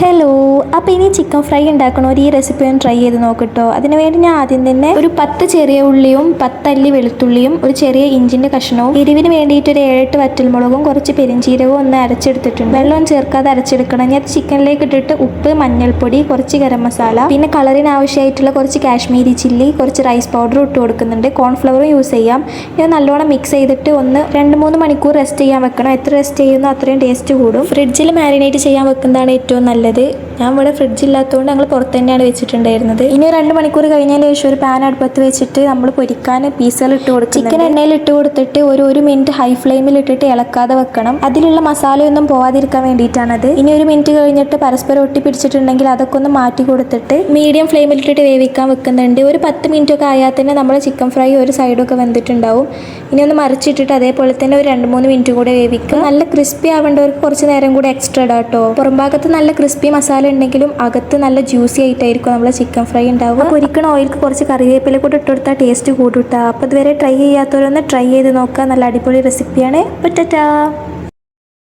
Hello, അപ്പോൾ ഇനി chicken fry ഉണ്ടാക്കണോ ഈ റെസിപ്പി ഒന്ന് ട്രൈ ചെയ്ത് നോക്കട്ടോ. അതിനുവേണ്ടി ഞാൻ ആദ്യം തന്നെ ഒരു 10 ചെറിയ ഉള്ളിയും 10 അല്ലി വെളുത്തുള്ളിയും ഒരു ചെറിയ ഇഞ്ചിൻ്റെ കഷ്ണവും എരിവിന് വേണ്ടിയിട്ട് ഒരു 7-8 വറ്റൽമുളകും കുറച്ച് പെരിഞ്ചീരകവും ഒന്ന് അരച്ചെടുത്തിട്ടുണ്ട്. വെള്ളം ചേർക്കാതെ അരച്ചെടുക്കണം. ഞാൻ ചിക്കനിലേക്ക് ഇട്ടിട്ട് ഉപ്പ്, മഞ്ഞൾപ്പൊടി, കുറച്ച് ഗരം മസാല, പിന്നെ കളറിന് ആവശ്യമായിട്ടുള്ള കുറച്ച് കാശ്മീരി ചില്ലി, കുറച്ച് റൈസ് പൗഡർ ഇട്ട് കൊടുക്കുന്നുണ്ട്. കോൺഫ്ലവറും യൂസ് ചെയ്യാം. ഇത് നല്ലോണം മിക്സ് ചെയ്തിട്ട് ഒന്ന് 2-3 മണിക്കൂർ റെസ്റ്റ് ചെയ്യാൻ വെക്കണം. എത്ര റെസ്റ്റ് ചെയ്യുന്നോ അത്രയും ടേസ്റ്റ് കൂടും. ഫ്രിഡ്ജിൽ മാരിനേറ്റ് ചെയ്യാൻ വെക്കുന്നതാണ് ഏറ്റവും നല്ലത്. ഞാൻ ഇവിടെ ഫ്രിഡ്ജ് ഇല്ലാത്തതുകൊണ്ട് ഞങ്ങൾ പുറത്ത് തന്നെയാണ് വെച്ചിട്ടുണ്ടായിരുന്നത്. ഇനി 2 മണിക്കൂർ കഴിഞ്ഞതിന് ശേഷം ഒരു പാൻ അടുപ്പത്ത് വെച്ചിട്ട് നമ്മൾ പൊരിക്കാൻ പീസുകൾ ഇട്ട് കൊടുക്കും. ചിക്കൻ എണ്ണയിൽ ഇട്ട് കൊടുത്തിട്ട് ഒരു മിനിറ്റ് ഹൈ ഫ്ലെയിമിൽ ഇട്ടിട്ട് ഇളക്കാതെ വെക്കണം. അതിലുള്ള മസാലയൊന്നും പോവാതിരിക്കാൻ വേണ്ടിയിട്ടാണത്. ഇനി 1 മിനിറ്റ് കഴിഞ്ഞിട്ട് പരസ്പരം ഒട്ടി പിടിച്ചിട്ടുണ്ടെങ്കിൽ അതൊക്കെ ഒന്ന് മാറ്റി കൊടുത്തിട്ട് മീഡിയം ഫ്ലെയിമിൽ ഇട്ടിട്ട് വേവിക്കാൻ വെക്കുന്നുണ്ട്. ഒരു 10 മിനിറ്റ് ഒക്കെ ആയാൽ തന്നെ നമ്മുടെ ചിക്കൻ ഫ്രൈ ഒരു സൈഡൊക്കെ വെന്തിട്ടുണ്ടാവും. ഇനി ഒന്ന് മറിച്ചിട്ടിട്ട് അതേപോലെ തന്നെ ഒരു 2-3 മിനിറ്റ് കൂടെ വേവിക്കുക. നല്ല ക്രിസ്പി ആവേണ്ടവർക്ക് കുറച്ച് നേരം കൂടെ എക്സ്ട്രാ ഇടാം കേട്ടോ. പുറംഭാഗത്ത് നല്ല ക്രിസ്പി മസാല ഉണ്ടെങ്കിലും അകത്ത് നല്ല ജ്യൂസി ആയിട്ടായിരിക്കും നമ്മളെ ചിക്കൻ ഫ്രൈ ഉണ്ടാവും. പൊരിക്കണ ഓയിൽക്ക് കുറച്ച് കറിവേപ്പില കൂടെ ഇട്ട് കൊടുത്താൽ ടേസ്റ്റ് കൂട്ടും. അപ്പോൾ ഇതുവരെ ട്രൈ ചെയ്യാത്തവരൊന്ന് ട്രൈ ചെയ്ത് നോക്കുക. നല്ല അടിപൊളി റെസിപ്പിയാണ്. ടാറ്റാ.